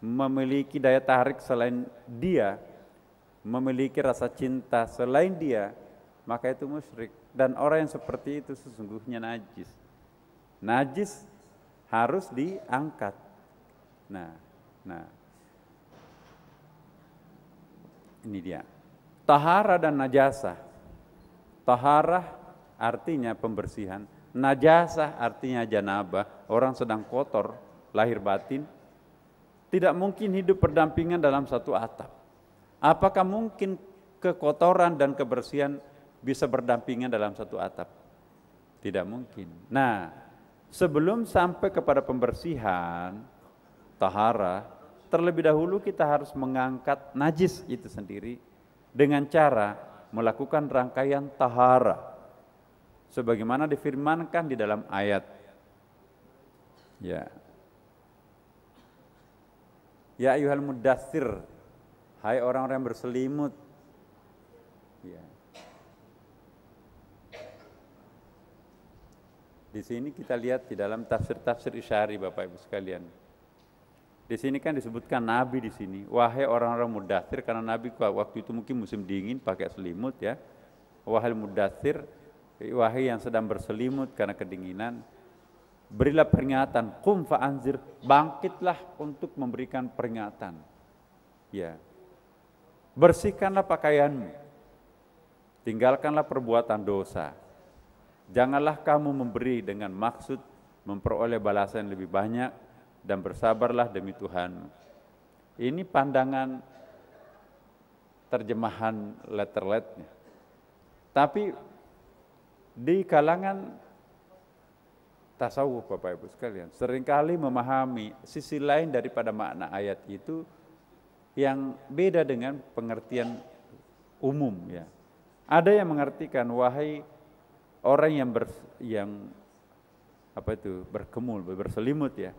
memiliki daya tarik selain dia, memiliki rasa cinta selain dia, maka itu musyrik. Dan orang yang seperti itu sesungguhnya najis. Najis harus diangkat. Nah, ini dia. Taharah dan najasah. Taharah artinya pembersihan, najasah artinya janabah, orang sedang kotor, lahir batin, tidak mungkin hidup berdampingan dalam satu atap. Apakah mungkin kekotoran dan kebersihan bisa berdampingan dalam satu atap? Tidak mungkin. Nah, sebelum sampai kepada pembersihan, taharah, terlebih dahulu kita harus mengangkat najis itu sendiri dengan cara melakukan rangkaian taharah sebagaimana difirmankan di dalam ayat. Ya ayyuhal muddatsir, hai orang-orang yang berselimut. Di sini kita lihat di dalam tafsir Isyari, Bapak Ibu sekalian. Di sini kan disebutkan Nabi di sini, wahai orang-orang muddatsir, karena Nabi waktu itu mungkin musim dingin pakai selimut ya. Wahai muddatsir, wahai yang sedang berselimut karena kedinginan, berilah peringatan, qum fa'anzir, bangkitlah untuk memberikan peringatan. Ya. Bersihkanlah pakaianmu. Tinggalkanlah perbuatan dosa. Janganlah kamu memberi dengan maksud memperoleh balasan yang lebih banyak, dan bersabarlah demi Tuhan. Ini pandangan terjemahan letter-letternya. Tapi di kalangan tasawuf Bapak Ibu sekalian, seringkali memahami sisi lain daripada makna ayat itu yang beda dengan pengertian umum ya. Ada yang mengartikan wahai orang yang berkemul, berselimut ya.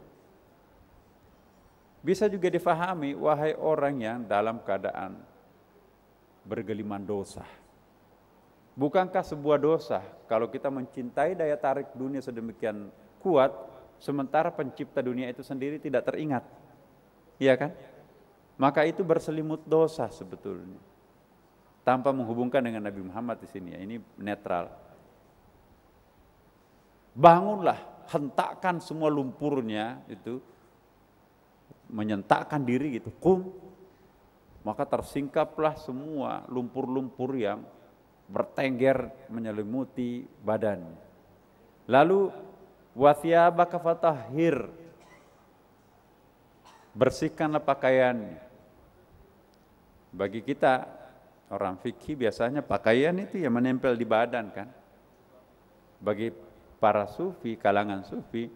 Bisa juga difahami wahai orang yang dalam keadaan bergeliman dosa. Bukankah sebuah dosa kalau kita mencintai daya tarik dunia sedemikian kuat, sementara pencipta dunia itu sendiri tidak teringat? Iya kan? Maka itu berselimut dosa sebetulnya. Tanpa menghubungkan dengan Nabi Muhammad di sini ya, ini netral. Bangunlah, hentakkan semua lumpurnya itu, menyentakkan diri gitu, qum, maka tersingkaplah semua lumpur-lumpur yang bertengger menyelimuti badannya. Lalu wathiyabaka fatahhir, bersihkanlah pakaiannya. Bagi kita orang fikih biasanya pakaian itu yang menempel di badan kan. Bagi para sufi, kalangan sufi,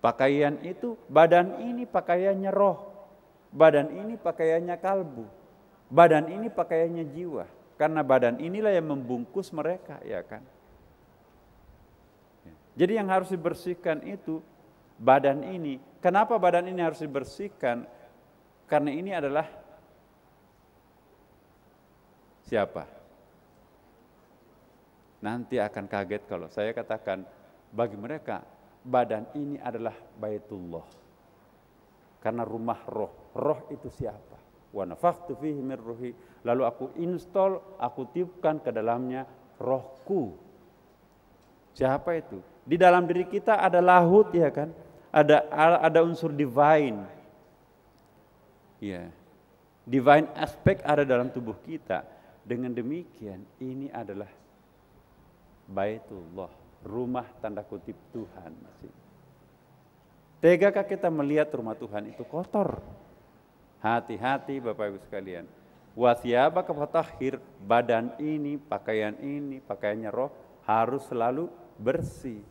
pakaian itu, badan ini pakaiannya roh, badan ini pakaiannya kalbu, badan ini pakaiannya jiwa. Karena badan inilah yang membungkus mereka, ya kan. Jadi yang harus dibersihkan itu badan ini. Kenapa badan ini harus dibersihkan? Karena ini adalah siapa? Nanti akan kaget kalau saya katakan bagi mereka badan ini adalah Baitullah. Karena rumah roh. Roh itu siapa? Wa nafakhtu fihi min ruhi. Lalu aku install, aku tiupkan ke dalamnya rohku. Siapa itu? Di dalam diri kita ada lahut, ya kan? Ada unsur divine. Ya. Divine aspek ada dalam tubuh kita. Dengan demikian ini adalah Baitullah, rumah tanda kutip Tuhan. Tegakah kita melihat rumah Tuhan itu kotor? Hati-hati Bapak Ibu sekalian. Wathiyabaka fatahhir, badan ini, pakaiannya roh harus selalu bersih.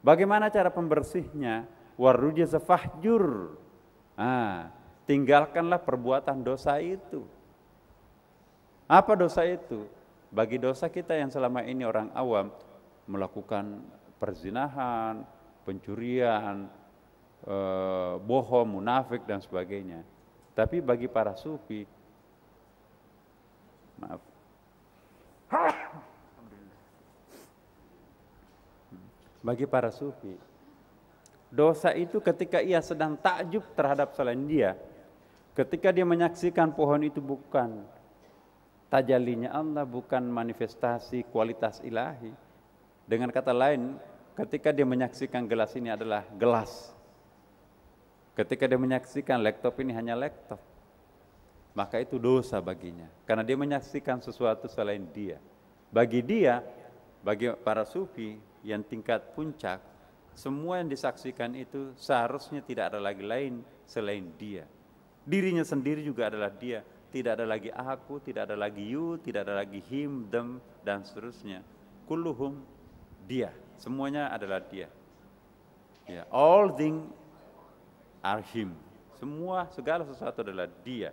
Bagaimana cara pembersihnya? Warujza fahjur. Tinggalkanlah perbuatan dosa itu. Apa dosa itu? Bagi dosa kita yang selama ini orang awam melakukan perzinahan, pencurian, bohong, munafik dan sebagainya. Tapi bagi para sufi, bagi para sufi, dosa itu ketika ia sedang takjub terhadap selain dia, ketika dia menyaksikan pohon itu bukan tajallinya Allah, bukan manifestasi kualitas ilahi. Dengan kata lain, ketika dia menyaksikan gelas ini adalah gelas, ketika dia menyaksikan laptop ini hanya laptop, maka itu dosa baginya, karena dia menyaksikan sesuatu selain dia. Bagi dia, bagi para sufi yang tingkat puncak, semua yang disaksikan itu seharusnya tidak ada lagi lain selain dia. Dirinya sendiri juga adalah dia. Tidak ada lagi aku, tidak ada lagi you, tidak ada lagi him, them, dan seterusnya. Kulluhum dia, semuanya adalah dia. Ya, all things are him. Segala sesuatu adalah dia.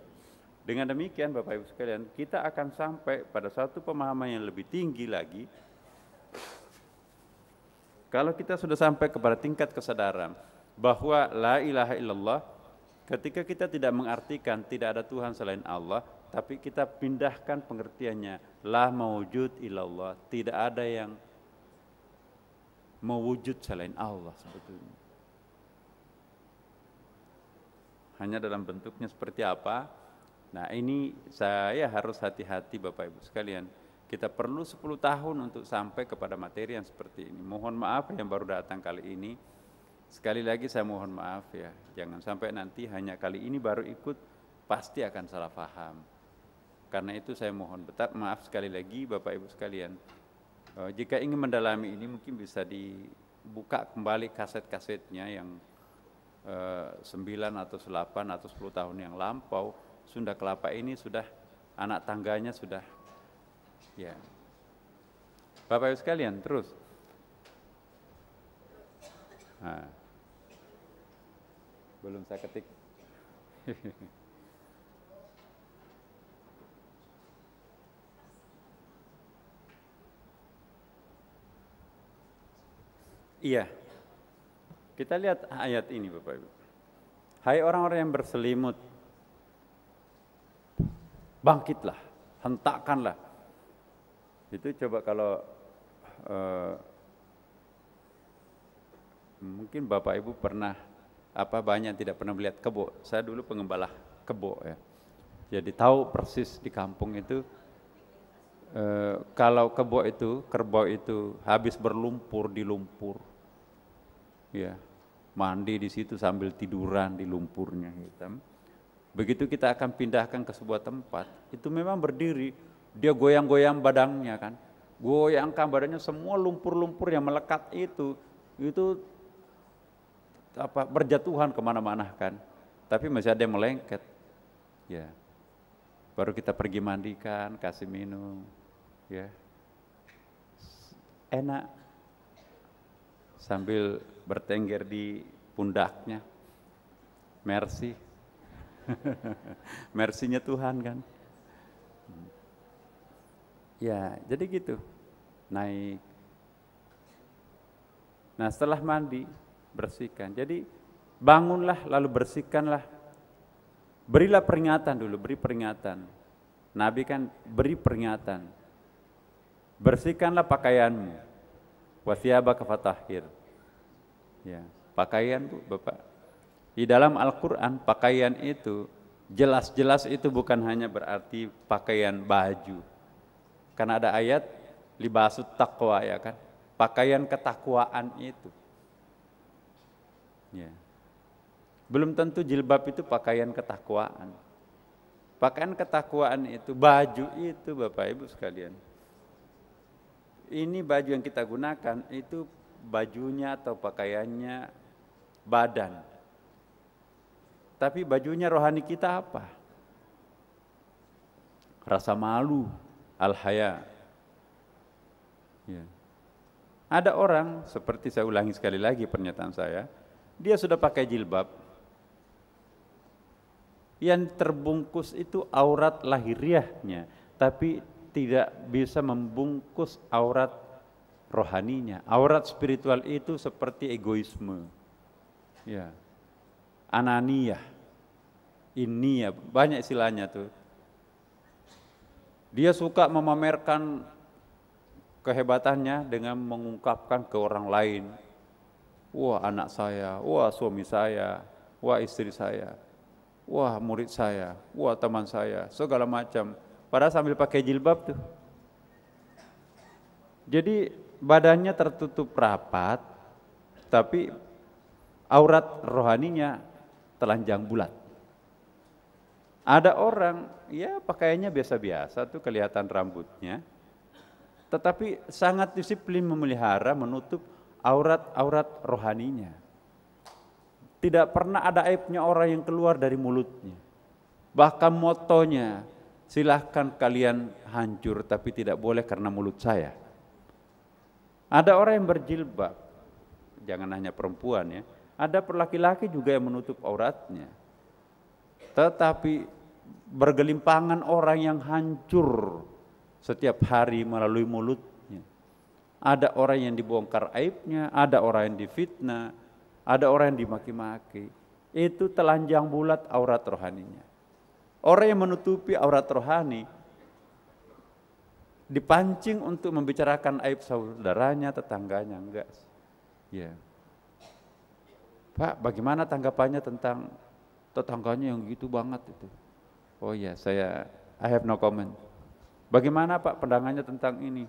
Dengan demikian Bapak Ibu sekalian, kita akan sampai pada satu pemahaman yang lebih tinggi lagi. Kalau kita sudah sampai kepada tingkat kesadaran bahwa la ilaha illallah, ketika kita tidak mengartikan tidak ada Tuhan selain Allah, tapi kita pindahkan pengertiannya, la mawujud illallah, tidak ada yang mewujud selain Allah sebetulnya. Hanya dalam bentuknya seperti apa? Nah, ini saya harus hati-hati Bapak Ibu sekalian. Kita perlu 10 tahun untuk sampai kepada materi yang seperti ini. Mohon maaf yang baru datang kali ini. Sekali lagi saya mohon maaf ya, jangan sampai nanti hanya kali ini baru ikut, pasti akan salah paham. Karena itu saya mohon maaf sekali lagi Bapak Ibu sekalian. Jika ingin mendalami ini mungkin bisa dibuka kembali kaset-kasetnya yang 9 atau 8 atau 10 tahun yang lampau. Sunda Kelapa ini sudah, anak tangganya sudah, ya. Bapak Ibu sekalian, terus. Nah, belum saya ketik. Iya, kita lihat ayat ini Bapak Ibu. Hai orang-orang yang berselimut, bangkitlah, hentakkanlah. Itu coba kalau mungkin Bapak Ibu pernah banyak tidak pernah melihat kebo. Saya dulu pengembala kebo ya. Jadi tahu persis di kampung itu kalau kerbau itu habis berlumpur di lumpur. Ya, mandi di situ sambil tiduran di lumpurnya hitam. Begitu kita akan pindahkan ke sebuah tempat, itu memang berdiri dia goyang-goyang badannya kan, goyangkan badannya, semua lumpur-lumpur yang melekat itu berjatuhan kemana-mana kan, tapi masih ada yang melengket, ya. Baru kita pergi mandikan, kasih minum, ya, enak, sambil bertengger di pundaknya, mercy, mercy-nya Tuhan kan. Ya, jadi gitu, naik. Nah, setelah mandi, bersihkan. Jadi bangunlah lalu bersihkanlah. Berilah peringatan dulu, beri peringatan. Nabi kan beri peringatan. Bersihkanlah pakaianmu. Wa thiyabaka fatahhir. Ya, pakaian Bu, Bapak. Di dalam Al-Qur'an pakaian itu jelas-jelas itu bukan hanya berarti pakaian baju. Karena ada ayat libasut taqwa, ya kan? Pakaian ketakwaan itu. Ya. Belum tentu jilbab itu pakaian ketakwaan. Pakaian ketakwaan itu, baju itu Bapak Ibu sekalian. Ini baju yang kita gunakan itu bajunya atau pakaiannya badan. Tapi bajunya rohani kita apa? Rasa malu, al-haya. Ya. Ada orang, seperti saya ulangi sekali lagi pernyataan saya, dia sudah pakai jilbab, yang terbungkus itu aurat lahiriahnya, tapi tidak bisa membungkus aurat rohaninya. Aurat spiritual itu seperti egoisme, ya, ananiyah, inniyah, banyak istilahnya tuh. Dia suka memamerkan kehebatannya dengan mengungkapkan ke orang lain. Wah, anak saya, wah suami saya, wah istri saya, wah murid saya, wah teman saya, segala macam. Padahal sambil pakai jilbab tuh. Jadi badannya tertutup rapat, tapi aurat rohaninya telanjang bulat. Ada orang, ya pakaiannya biasa-biasa tuh, kelihatan rambutnya, tetapi sangat disiplin memelihara, menutup aurat rohaninya. Tidak pernah ada aibnya orang yang keluar dari mulutnya. Bahkan motonya, silahkan kalian hancur tapi tidak boleh karena mulut saya. Ada orang yang berjilbab, jangan hanya perempuan ya, ada laki-laki juga yang menutup auratnya. Tetapi bergelimpangan orang yang hancur setiap hari melalui mulutnya. Ada orang yang dibongkar aibnya, ada orang yang difitnah, ada orang yang dimaki-maki. Itu telanjang bulat aurat rohaninya. Orang yang menutupi aurat rohani dipancing untuk membicarakan aib saudaranya, tetangganya, enggak. Ya. Pak, bagaimana tanggapannya tentang tetangganya yang gitu banget itu? Oh ya, I have no comment. Bagaimana Pak pandangannya tentang ini?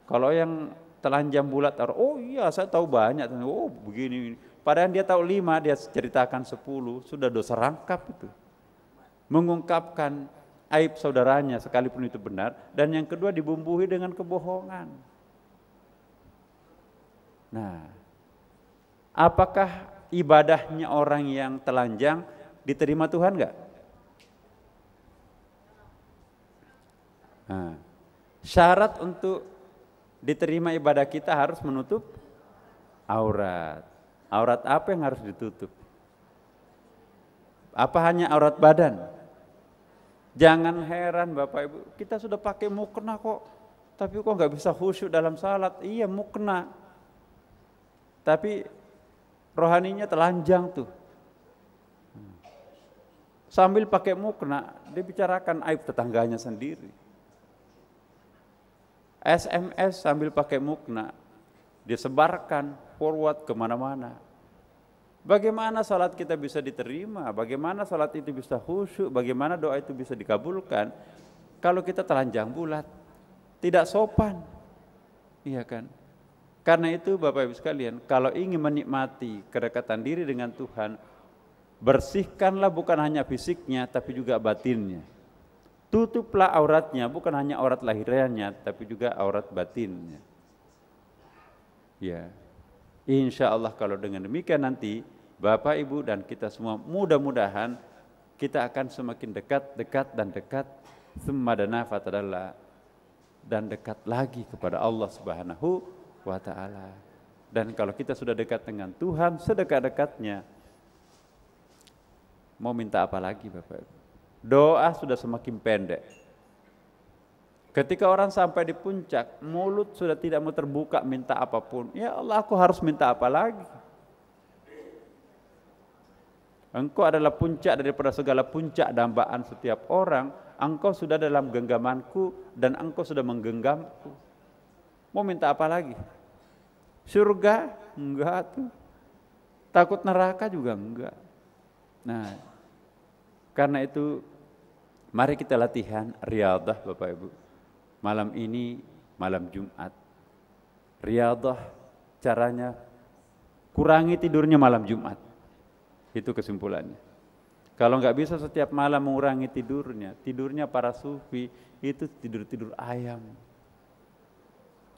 Kalau yang telanjang bulat, oh iya saya tahu banyak, oh begini. Padahal dia tahu 5, dia ceritakan 10, sudah dosa rangkap itu. Mengungkapkan aib saudaranya sekalipun itu benar, dan yang kedua dibumbui dengan kebohongan. Nah, apakah ibadahnya orang yang telanjang diterima Tuhan enggak? Nah, syarat untuk diterima ibadah kita harus menutup aurat. Aurat apa yang harus ditutup? Apa hanya aurat badan? Jangan heran Bapak Ibu, kita sudah pakai mukena kok, tapi kok nggak bisa khusyuk dalam salat. Iya mukena, tapi rohaninya telanjang tuh. Sambil pakai mukena, dia bicarakan aib tetangganya sendiri. SMS sambil pakai mukena, disebarkan forward kemana-mana. Bagaimana salat kita bisa diterima? Bagaimana salat itu bisa khusyuk? Bagaimana doa itu bisa dikabulkan kalau kita telanjang bulat? Tidak sopan, iya kan? Karena itu Bapak Ibu sekalian, kalau ingin menikmati kedekatan diri dengan Tuhan, bersihkanlah bukan hanya fisiknya tapi juga batinnya. Tutuplah auratnya, bukan hanya aurat lahiriahnya, tapi juga aurat batinnya. Ya, insya Allah kalau dengan demikian nanti Bapak Ibu dan kita semua mudah-mudahan kita akan semakin dekat dan dekat, summa dana fatadalla, dan dekat lagi kepada Allah Subhanahu wa taala. Dan kalau kita sudah dekat dengan Tuhan sedekat-dekatnya, mau minta apa lagi Bapak Ibu? Doa sudah semakin pendek. Ketika orang sampai di puncak, mulut sudah tidak mau terbuka minta apapun. Ya Allah, aku harus minta apa lagi? Engkau adalah puncak daripada segala puncak dambaan setiap orang. Engkau sudah dalam genggamanku dan engkau sudah menggenggamku. Mau minta apa lagi? Surga? Enggak tuh. Takut neraka juga enggak. Nah, karena itu mari kita latihan riyadhah Bapak Ibu. Malam ini malam Jumat. Riyadhah caranya kurangi tidurnya malam Jumat. Itu kesimpulannya. Kalau nggak bisa setiap malam mengurangi tidurnya para sufi itu tidur ayam.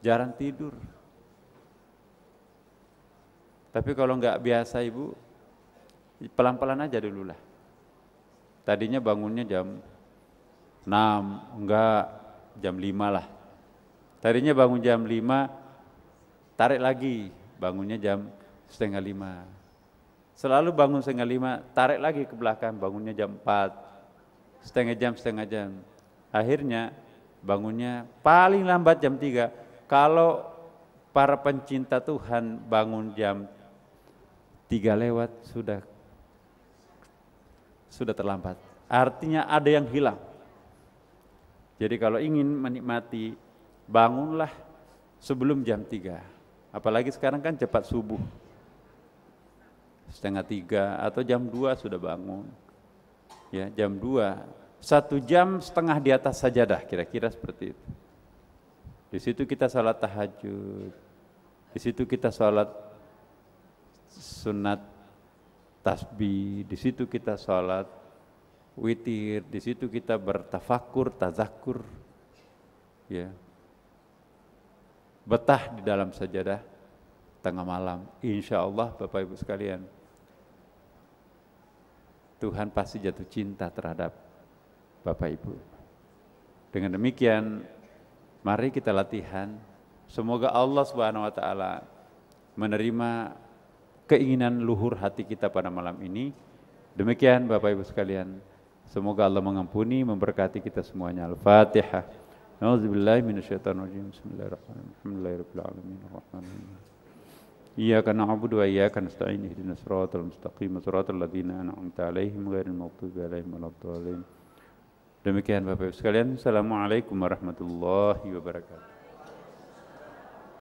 Jarang tidur. Tapi kalau nggak biasa Ibu, pelan-pelan aja dulu lah. Tadinya bangunnya jam 6, enggak, jam 5 lah. Tadinya bangun jam 5, tarik lagi, bangunnya jam setengah 5. Selalu bangun setengah 5, tarik lagi ke belakang, bangunnya jam 4, setengah jam. Akhirnya bangunnya paling lambat jam 3. Kalau para pencinta Tuhan bangun jam 3 lewat sudah terlambat. Artinya ada yang hilang. Jadi kalau ingin menikmati, bangunlah sebelum jam 3. Apalagi sekarang kan cepat subuh. Setengah 3 atau jam 2 sudah bangun. Ya, jam 2. 1 jam setengah di atas sajadah, kira-kira seperti itu. Di situ kita salat tahajud. Di situ kita salat sunat tasbih, di situ kita sholat witir, di situ kita bertafakur, tazakur, ya, betah di dalam sajadah tengah malam. Insya Allah Bapak Ibu sekalian, Tuhan pasti jatuh cinta terhadap Bapak Ibu. Dengan demikian, mari kita latihan. Semoga Allah Subhanahu wa taala menerima keinginan luhur hati kita pada malam ini. Demikian Bapak Ibu sekalian, semoga Allah mengampuni, memberkati kita semuanya. Al-Fatihah. A'udzubillahi minasyaitonirrajim. Bismillahirrahmanirrahim. Alhamdulillahirabbil alamin. Arrahmanirrahim. Iyyaka na'budu wa iyyaka nasta'in. Ihdinas siratal mustaqim. Siratal ladzina an'amta 'alaihim ghairil maghdubi 'alaihim waladdallin. Demikian Bapak Ibu sekalian. Assalamualaikum warahmatullahi wabarakatuh.